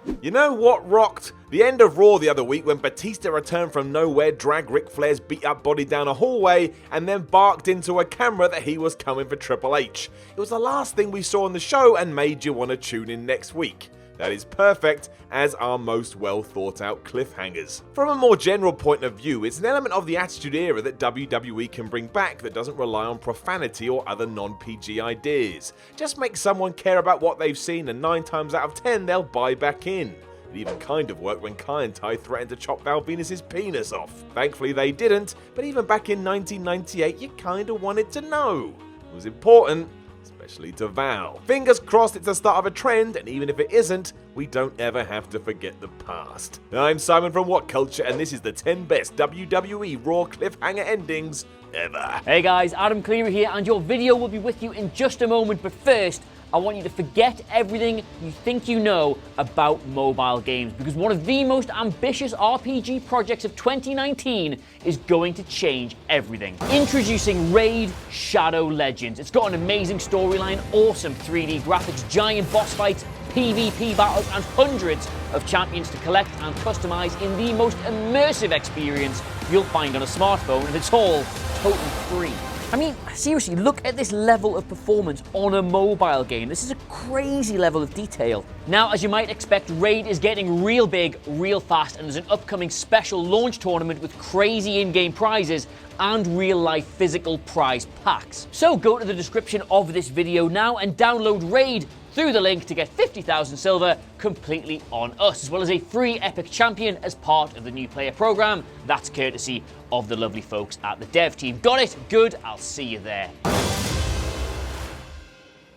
You know what rocked? The end of Raw the other week when Batista returned from nowhere, dragged Ric Flair's beat up body down a hallway, and then barked into a camera that he was coming for Triple H. It was the last thing we saw on the show and made you want to tune in next week. That is perfect, as are most well thought out cliffhangers. From a more general point of view, it's an element of the Attitude Era that WWE can bring back that doesn't rely on profanity or other non-PG ideas. Just make someone care about what they've seen and 9 times out of 10 they'll buy back in. It even kind of worked when Kai and Tai threatened to chop Val Venus' penis off. Thankfully they didn't, but even back in 1998 you kinda wanted to know. It was important. Especially to Val. Fingers crossed it's the start of a trend, and even if it isn't, we don't ever have to forget the past. I'm Simon from WhatCulture, and this is the 10 best WWE Raw cliffhanger endings ever. Hey guys, Adam Cleary here, and your video will be with you in just a moment, but first, I want you to forget everything you think you know about mobile games, because one of the most ambitious RPG projects of 2019 is going to change everything. Introducing Raid Shadow Legends. It's got an amazing storyline, awesome 3D graphics, giant boss fights, PvP battles, and hundreds of champions to collect and customize in the most immersive experience you'll find on a smartphone, and it's all totally free. I mean, seriously, look at this level of performance on a mobile game. This is a crazy level of detail. Now, as you might expect, Raid is getting real big, real fast, and there's an upcoming special launch tournament with crazy in-game prizes and real-life physical prize packs. So go to the description of this video now and download Raid through the link to get 50,000 silver completely on us, as well as a free Epic Champion as part of the new player program. That's courtesy of the lovely folks at the dev team. Got it? Good. I'll see you there.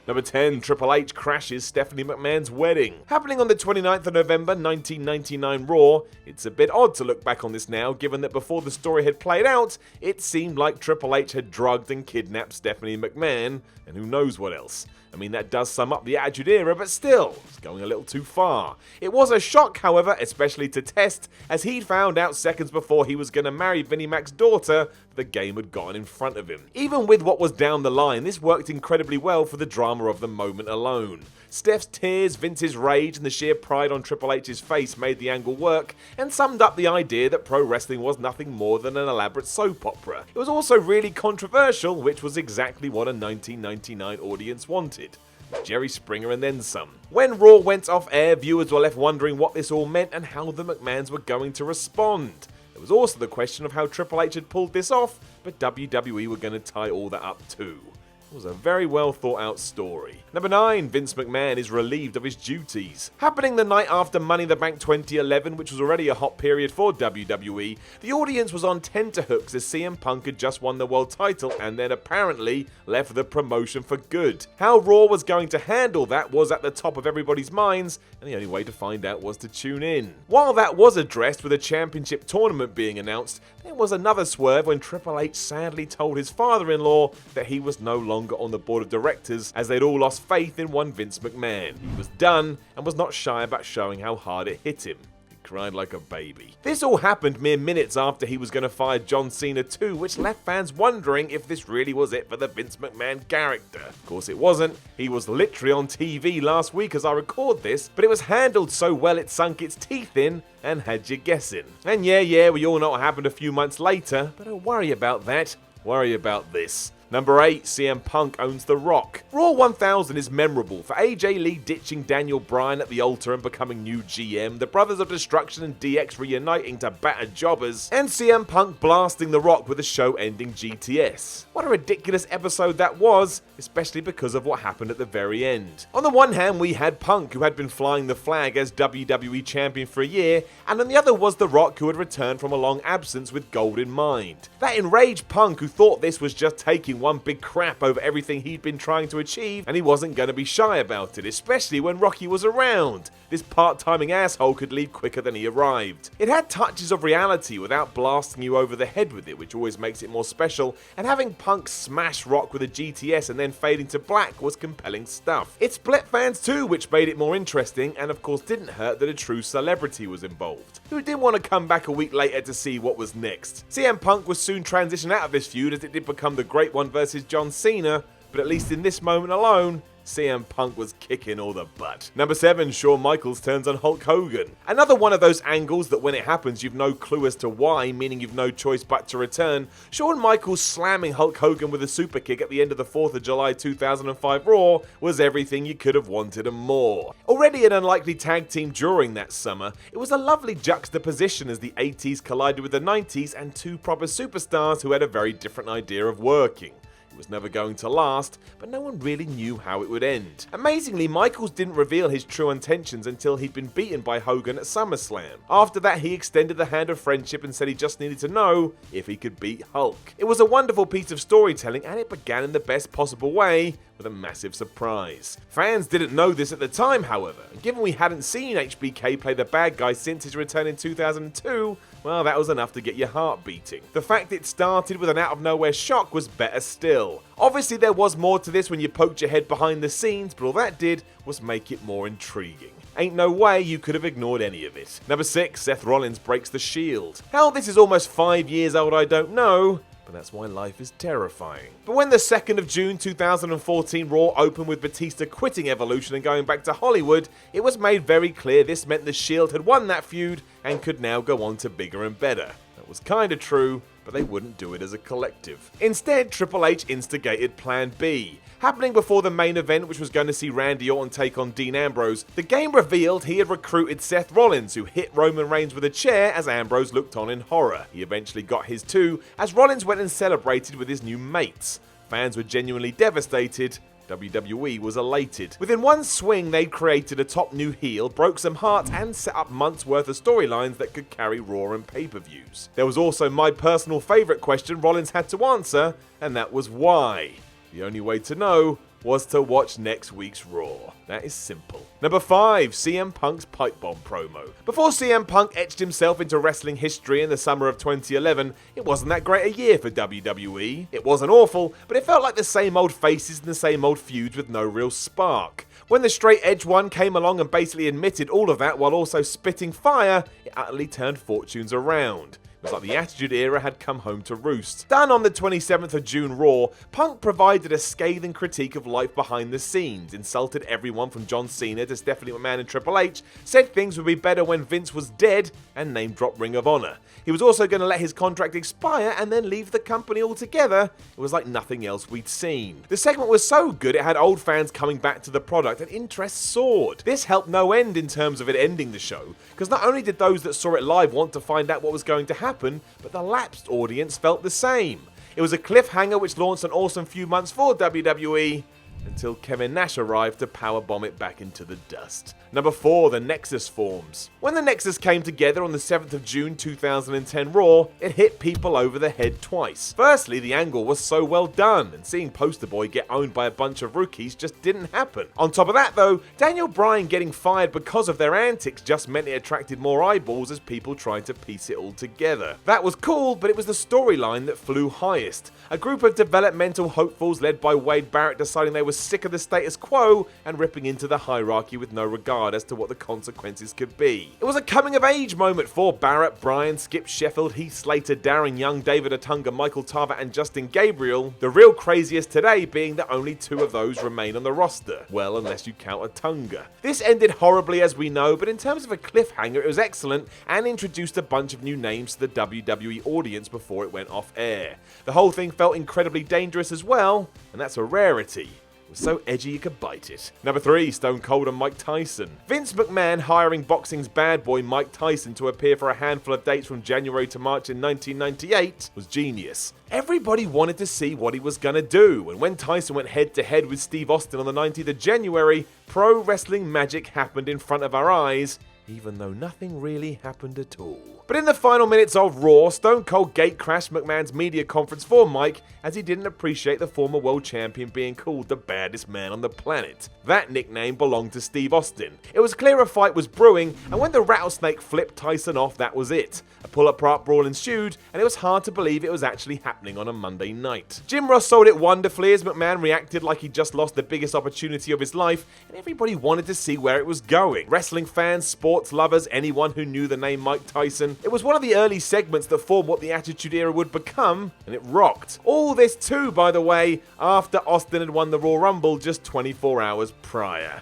Number 10, Triple H crashes Stephanie McMahon's wedding. Happening on the 29th of November 1999 Raw, it's a bit odd to look back on this now, given that before the story had played out, it seemed like Triple H had drugged and kidnapped Stephanie McMahon, and who knows what else. I mean, that does sum up the Attitude Era, but still, it's going a little too far. It was a shock, however, especially to Test, as he'd found out seconds before he was going to marry Vinnie Mac's daughter, the game had gotten in front of him. Even with what was down the line, this worked incredibly well for the drama of the moment alone. Steph's tears, Vince's rage, and the sheer pride on Triple H's face made the angle work, and summed up the idea that pro wrestling was nothing more than an elaborate soap opera. It was also really controversial, which was exactly what a 1999 audience wanted. Jerry Springer and then some. When Raw went off air, viewers were left wondering what this all meant and how the McMahons were going to respond. There was also the question of how Triple H had pulled this off, but WWE were going to tie all that up too. It was a very well thought out story. Number 9, Vince McMahon is relieved of his duties. Happening the night after Money in the Bank 2011, which was already a hot period for WWE, the audience was on tenterhooks as CM Punk had just won the world title and then apparently left the promotion for good. How Raw was going to handle that was at the top of everybody's minds, and the only way to find out was to tune in. While that was addressed with a championship tournament being announced, there was another swerve when Triple H sadly told his father-in-law that he was no longer on the board of directors, as they'd all lost faith in one Vince McMahon. He was done and was not shy about showing how hard it hit him. He cried like a baby. This all happened mere minutes after he was going to fire John Cena too, which left fans wondering if this really was it for the Vince McMahon character. Of course it wasn't. He was literally on TV last week as I record this, but it was handled so well it sunk its teeth in and had you guessing. And yeah, we all know what happened a few months later, but don't worry about that. Worry about this. Number 8, CM Punk owns The Rock. Raw 1000 is memorable for AJ Lee ditching Daniel Bryan at the altar and becoming new GM, the Brothers of Destruction and DX reuniting to batter jobbers, and CM Punk blasting The Rock with a show-ending GTS. What a ridiculous episode that was, especially because of what happened at the very end. On the one hand, we had Punk, who had been flying the flag as WWE Champion for a year, and on the other was The Rock, who had returned from a long absence with gold in mind. That enraged Punk, who thought this was just taking one big crap over everything he'd been trying to achieve, and he wasn't going to be shy about it, especially when Rocky was around. This part-timing asshole could leave quicker than he arrived. It had touches of reality without blasting you over the head with it, which always makes it more special, and having Punk smash Rock with a GTS and then fading to black was compelling stuff. It split fans too, which made it more interesting, and of course didn't hurt that a true celebrity was involved, who didn't want to come back a week later to see what was next. CM Punk was soon transitioned out of this feud as it did become the Great One versus John Cena, but at least in this moment alone, CM Punk was kicking all the butt. Number 7, Shawn Michaels turns on Hulk Hogan. Another one of those angles that when it happens you've no clue as to why, meaning you've no choice but to return. Shawn Michaels slamming Hulk Hogan with a super kick at the end of the 4th of July 2005 Raw was everything you could have wanted and more. Already an unlikely tag team during that summer, it was a lovely juxtaposition as the 80s collided with the 90s and two proper superstars who had a very different idea of working. It was never going to last, but no one really knew how it would end. Amazingly, Michaels didn't reveal his true intentions until he'd been beaten by Hogan at SummerSlam. After that, he extended the hand of friendship and said he just needed to know if he could beat Hulk. It was a wonderful piece of storytelling, and it began in the best possible way, with a massive surprise. Fans didn't know this at the time, however, and given we hadn't seen HBK play the bad guy since his return in 2002, well, that was enough to get your heart beating. The fact it started with an out-of-nowhere shock was better still. Obviously, there was more to this when you poked your head behind the scenes, but all that did was make it more intriguing. Ain't no way you could have ignored any of it. Number 6, Seth Rollins breaks the Shield. How this is almost 5 years old, I don't know, but that's why life is terrifying. But when the 2nd of June 2014 Raw opened with Batista quitting Evolution and going back to Hollywood, it was made very clear this meant the Shield had won that feud and could now go on to bigger and better. That was kinda true, but they wouldn't do it as a collective. Instead, Triple H instigated Plan B. Happening before the main event, which was going to see Randy Orton take on Dean Ambrose, the game revealed he had recruited Seth Rollins, who hit Roman Reigns with a chair as Ambrose looked on in horror. He eventually got his too, as Rollins went and celebrated with his new mates. Fans were genuinely devastated. WWE was elated. Within one swing, they created a top new heel, broke some hearts, and set up months worth of storylines that could carry Raw and pay-per-views. There was also my personal favourite question Rollins had to answer, and that was why. The only way to know was to watch next week's Raw. That is simple. Number 5, CM Punk's pipe bomb promo. Before CM Punk etched himself into wrestling history in the summer of 2011, it wasn't that great a year for WWE. It wasn't awful, but it felt like the same old faces and the same old feuds with no real spark. When the straight edge one came along and basically admitted all of that while also spitting fire, it utterly turned fortunes around. It was like the Attitude Era had come home to roost. Done on the 27th of June Raw, Punk provided a scathing critique of life behind the scenes, insulted everyone from John Cena to Stephanie McMahon and Triple H, said things would be better when Vince was dead, and name-dropped Ring of Honor. He was also going to let his contract expire and then leave the company altogether. It was like nothing else we'd seen. The segment was so good it had old fans coming back to the product and interest soared. This helped no end in terms of it ending the show, because not only did those that saw it live want to find out what was going to happen, but the lapsed audience felt the same. It was a cliffhanger which launched an awesome few months for WWE, until Kevin Nash arrived to powerbomb it back into the dust. Number 4, the Nexus forms. When the Nexus came together on the 7th of June 2010 Raw, it hit people over the head twice. Firstly, the angle was so well done, and seeing Poster Boy get owned by a bunch of rookies just didn't happen. On top of that though, Daniel Bryan getting fired because of their antics just meant it attracted more eyeballs as people tried to piece it all together. That was cool, but it was the storyline that flew highest. A group of developmental hopefuls led by Wade Barrett deciding they were sick of the status quo and ripping into the hierarchy with no regard as to what the consequences could be. It was a coming of age moment for Barrett, Bryan, Skip Sheffield, Heath Slater, Darren Young, David Otunga, Michael Tarver and Justin Gabriel, the real craziest today being that only 2 of those remain on the roster. Well, unless you count Otunga. This ended horribly as we know, but in terms of a cliffhanger it was excellent and introduced a bunch of new names to the WWE audience before it went off air. The whole thing felt incredibly dangerous as well, and that's a rarity. It was so edgy you could bite it. Number 3, Stone Cold and Mike Tyson. Vince McMahon hiring boxing's bad boy Mike Tyson to appear for a handful of dates from January to March in 1998 was genius. Everybody wanted to see what he was gonna do, and when Tyson went head to head with Steve Austin on the 19th of January, pro wrestling magic happened in front of our eyes, even though nothing really happened at all. But in the final minutes of Raw, Stone Cold gatecrashed McMahon's media conference for Mike as he didn't appreciate the former world champion being called the baddest man on the planet. That nickname belonged to Steve Austin. It was clear a fight was brewing, and when the rattlesnake flipped Tyson off, that was it. A pull-apart brawl ensued, and it was hard to believe it was actually happening on a Monday night. Jim Ross sold it wonderfully as McMahon reacted like he'd just lost the biggest opportunity of his life, and everybody wanted to see where it was going. Wrestling fans, sports lovers, anyone who knew the name Mike Tyson, wrestling. It was one of the early segments that formed what the Attitude Era would become, and it rocked. All this too, by the way, after Austin had won the Royal Rumble just 24 hours prior.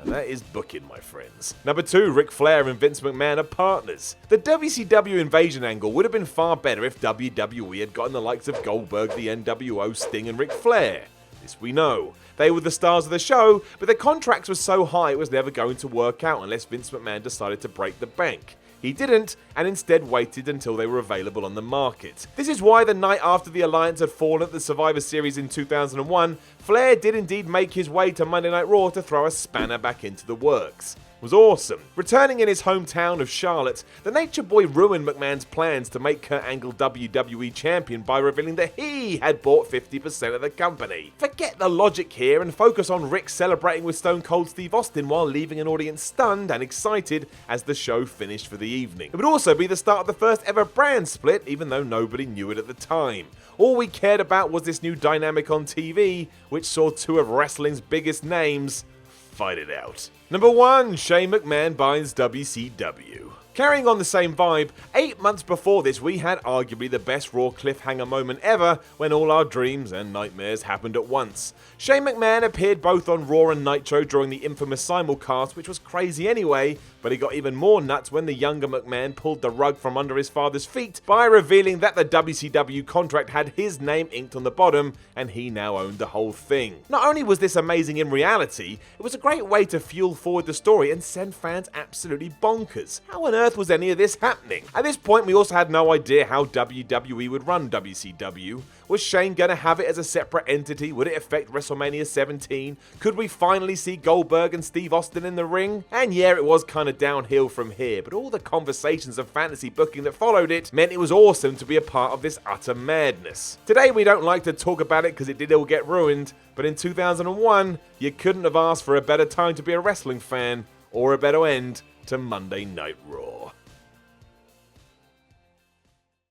Now that is booking, my friends. Number 2, Ric Flair and Vince McMahon are partners. The WCW invasion angle would have been far better if WWE had gotten the likes of Goldberg, the NWO, Sting and Ric Flair. This we know. They were the stars of the show, but their contracts were so high it was never going to work out unless Vince McMahon decided to break the bank. He didn't, and instead waited until they were available on the market. This is why the night after the Alliance had fallen at the Survivor Series in 2001, Flair did indeed make his way to Monday Night Raw to throw a spanner back into the works. It was awesome. Returning in his hometown of Charlotte, the Nature Boy ruined McMahon's plans to make Kurt Angle WWE champion by revealing that he had bought 50% of the company. Forget the logic here and focus on Rick celebrating with Stone Cold Steve Austin while leaving an audience stunned and excited as the show finished for the evening. It would also be the start of the first ever brand split, even though nobody knew it at the time. All we cared about was this new dynamic on TV, which saw two of wrestling's biggest names fight it out. Number 1, Shane McMahon buys WCW. Carrying on the same vibe, 8 months before this we had arguably the best Raw cliffhanger moment ever when all our dreams and nightmares happened at once. Shane McMahon appeared both on Raw and Nitro during the infamous simulcast, which was crazy anyway, but it got even more nuts when the younger McMahon pulled the rug from under his father's feet by revealing that the WCW contract had his name inked on the bottom and he now owned the whole thing. Not only was this amazing in reality, it was a great way to fuel forward the story and send fans absolutely bonkers. How on earth was any of this happening? At this point we also had no idea how WWE would run WCW. Was Shane going to have it as a separate entity? Would it affect WrestleMania 17? Could we finally see Goldberg and Steve Austin in the ring? And yeah, it was kind of downhill from here, but all the conversations of fantasy booking that followed it meant it was awesome to be a part of this utter madness. Today we don't like to talk about it because it did all get ruined, but in 2001, you couldn't have asked for a better time to be a wrestling fan, or a better end to Monday Night Raw.